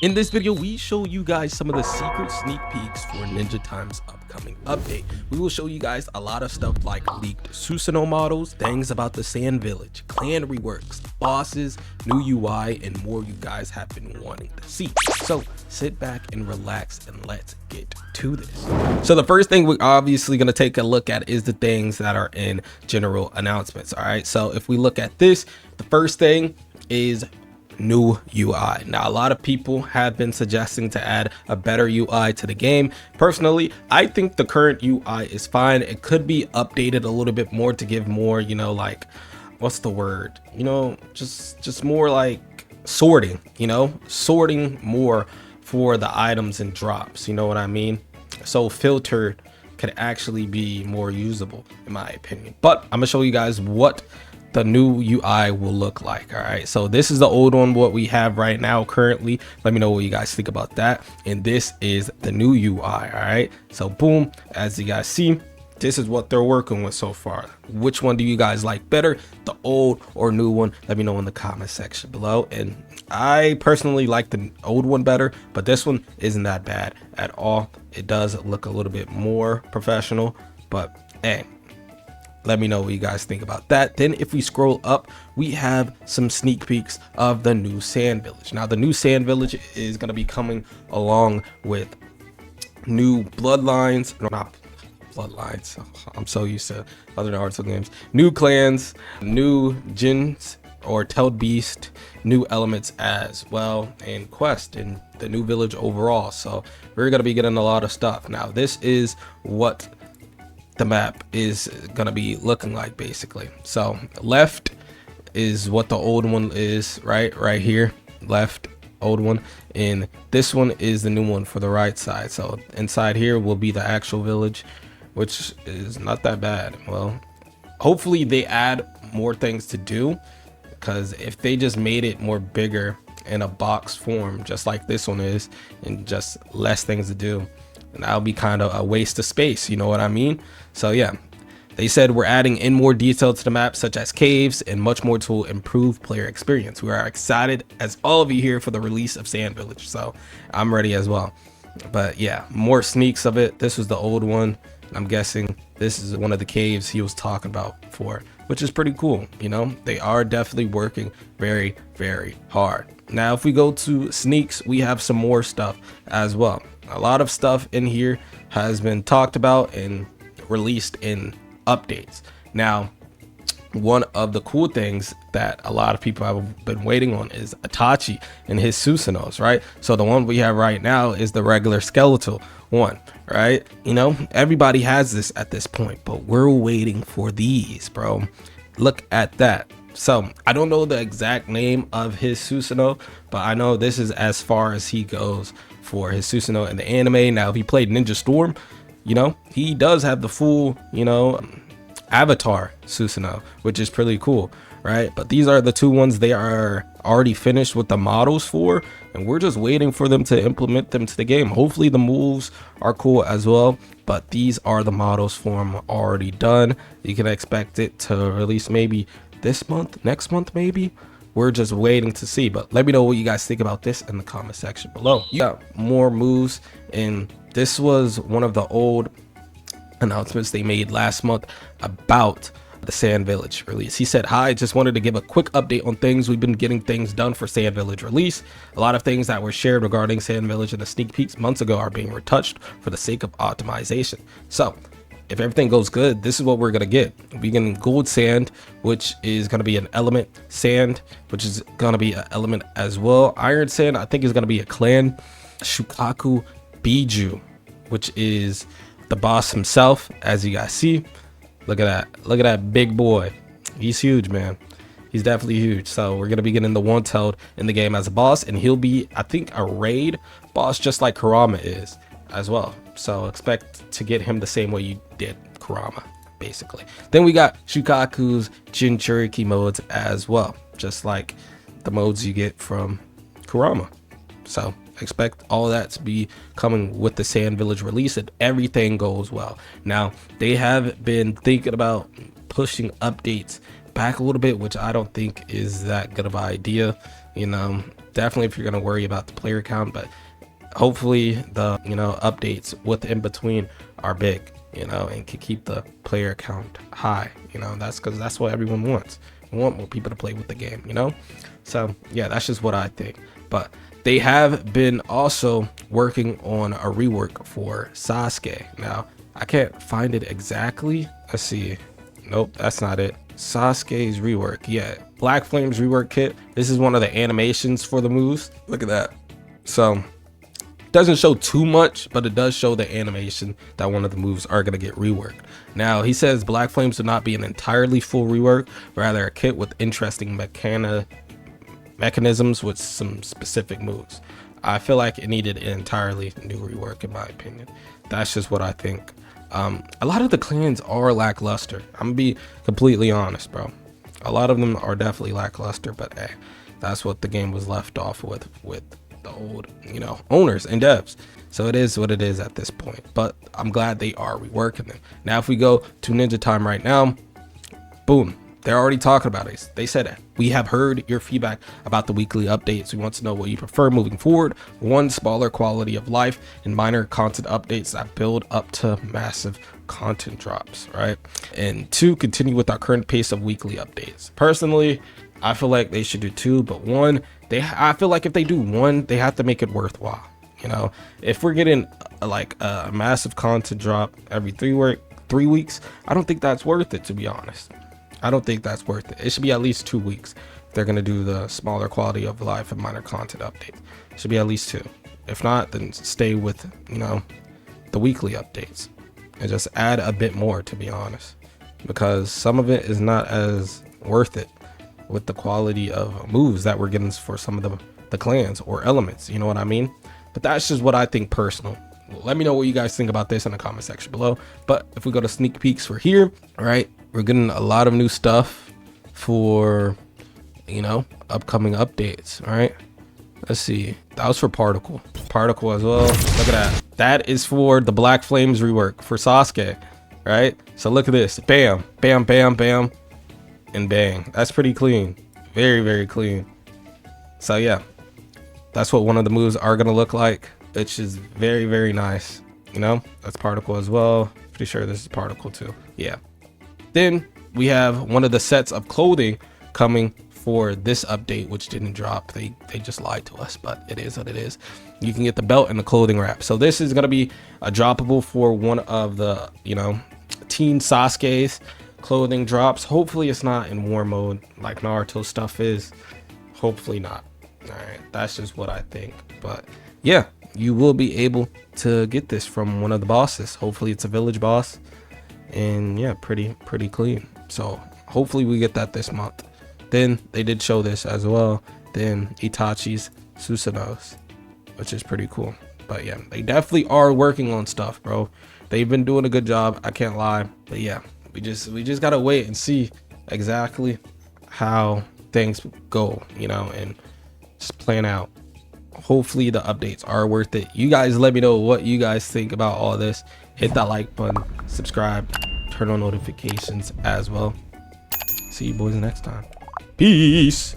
In this video, we show you guys some of the secret sneak peeks for Ninja Time's upcoming update. We will show you guys a lot of stuff like leaked Susanoo models, things about the Sand Village, clan reworks, bosses, new UI, and more you guys have been wanting to see. So sit back and relax and let's get to this. So the first thing we're obviously going to take a look at is the things that are in general announcements. All right, so if we look at this, the first thing is new UI. Now, a lot of people have been suggesting to add a better UI to the game. Personally, I think the current UI is fine. It could be updated a little bit more to give more, you know, like, what's the word? You know, just more like sorting, you know, sorting more for the items and drops, you know what I mean? So filtered could actually be more usable in my opinion. But I'm gonna show you guys what the new UI will look like. All right, so this is the old one, what we have right now currently. Let me know what you guys think about that. And this is the new UI. All right, so boom, as you guys see, this is what they're working with so far. Which one do you guys like better, the old or new one? Let me know in the comment section below. And I personally like the old one better, but this one isn't that bad at all. It does look a little bit more professional, but hey, let me know what you guys think about that. Then if we scroll up, we have some sneak peeks of the new Sand Village. Now, the new Sand Village is going to be coming along with new bloodlines. No, not bloodlines. I'm so used to other Naruto games. New clans, new gens or tailed beast, new elements as well, and quest in the new village overall. So we're going to be getting a lot of stuff. Now, this is what the map is gonna be looking like basically. So left is what the old one is, right here, left, old one, and this one is the new one for the right side. So inside here will be the actual village, which is not that bad. Well, hopefully they add more things to do, because if they just made it more bigger in a box form just like this one is, and just less things to do, and that'll be kind of a waste of space, you know what I mean? So yeah, they said we're adding in more detail to the map, such as caves and much more to improve player experience. We are excited as all of you here for the release of Sand Village, so I'm ready as well. But yeah, more sneaks of it. This was the old one. I'm guessing this is one of the caves he was talking about before, which is pretty cool. You know, they are definitely working very, very hard. Now, if we go to sneaks, we have some more stuff as well. A lot of stuff in here has been talked about and released in updates. Now, one of the cool things that a lot of people have been waiting on is Itachi and his Susanoos, right? So the one we have right now is the regular skeletal one, right? You know, everybody has this at this point, but we're waiting for these, bro. Look at that. So I don't know the exact name of his Susanoo, but I know this is as far as he goes for his Susanoo in the anime. Now, if he played Ninja Storm, you know, he does have the full, you know, avatar Susanoo, which is pretty cool, right? But these are the two ones they are already finished with the models for, and we're just waiting for them to implement them to the game. Hopefully the moves are cool as well, but these are the models for them already done. You can expect it to release maybe this month, next month maybe. We're just waiting to see, but let me know what you guys think about this in the comment section below. Yeah, more moves, and this was one of the old announcements they made last month about the Sand Village release. He said, "Hi, just wanted to give a quick update on things. We've been getting things done for Sand Village release. A lot of things that were shared regarding Sand Village and the sneak peeks months ago are being retouched for the sake of optimization. So if everything goes good, this is what we're gonna get. We're getting gold sand, which is gonna be an element, sand, which is gonna be an element as well. Iron sand, I think, is gonna be a clan. Shukaku Biju, which is the boss himself, as you guys see. Look at that. Look at that big boy. He's huge, man. He's definitely huge. So we're gonna be getting the one-tailed in the game as a boss, and he'll be, I think, a raid boss just like Kurama is as well. So expect to get him the same way you did Kurama, basically. Then we got Shukaku's Jinchuriki modes as well, just like the modes you get from Kurama. So expect all that to be coming with the Sand Village release if everything goes well. Now, they have been thinking about pushing updates back a little bit, which I don't think is that good of an idea. You know, definitely if you're gonna worry about the player count, but hopefully the updates within between are big, and can keep the player count high. That's because that's what everyone wants. We want more people to play with the game, so yeah, that's just what I think. But they have been also working on a rework for Sasuke. Now I can't find it exactly. Let's see. Nope, that's not it. Sasuke's rework. Yeah, Black Flame's rework kit. This is one of the animations for the moves. Look at that. So doesn't show too much, but it does show the animation that one of the moves are going to get reworked. Now he says Black Flames will not be an entirely full rework, rather a kit with interesting mechanisms with some specific moves. I feel like it needed an entirely new rework, in my opinion. That's just what I think. A lot of the clans are lackluster. I'm gonna be completely honest, bro. A lot of them are definitely lackluster, but hey, that's what the game was left off with the old owners and devs. So it is what it is at this point, but I'm glad they are reworking them. Now if we go to Ninja Time right now, boom, they're already talking about it. They said, we have heard your feedback about the weekly updates. We want to know what you prefer moving forward. One, smaller quality of life and minor content updates that build up to massive content drops, right? And two, continue with our current pace of weekly updates. Personally, I feel like they should do two, but one, I feel like if they do one, they have to make it worthwhile. If we're getting like a massive content drop every 3 weeks, I don't think that's worth it, to be honest. I don't think that's worth it. It should be at least 2 weeks. If they're going to do the smaller quality of life and minor content updates, it should be at least 2. If not, then stay with, the weekly updates and just add a bit more, to be honest, because some of it is not as worth it with the quality of moves that we're getting for some of the clans or elements. You know what I mean? But that's just what I think personal. Let me know what you guys think about this in the comment section below. But if we go to sneak peeks for here, right, we're getting a lot of new stuff for upcoming updates. All right, let's see. That was for particle as well. Look at that. That is for the Black Flames rework for Sasuke, right? So look at this. Bam, bam, bam, bam, and bang. That's pretty clean. Very, very clean. So yeah, that's what one of the moves are gonna look like, which is very, very nice. That's particle as well. Pretty sure this is particle too. Yeah. Then we have one of the sets of clothing coming for this update, which didn't drop. They just lied to us, but it is what it is. You can get the belt and the clothing wrap. So this is gonna be a droppable for one of the Teen Sasuke's clothing drops. Hopefully it's not in war mode like Naruto stuff is. Hopefully not. All right, that's just what I think. But yeah, you will be able to get this from one of the bosses. Hopefully it's a village boss, and yeah, pretty clean. So hopefully we get that this month. Then they did show this as well. Then Itachi's Susanoos, which is pretty cool. But yeah, they definitely are working on stuff, bro. They've been doing a good job, I can't lie. But yeah, we just gotta wait and see exactly how things go, and just plan out. Hopefully the updates are worth it. You guys let me know what you guys think about all this. Hit that like button, subscribe, turn on notifications as well. See you boys next time. Peace.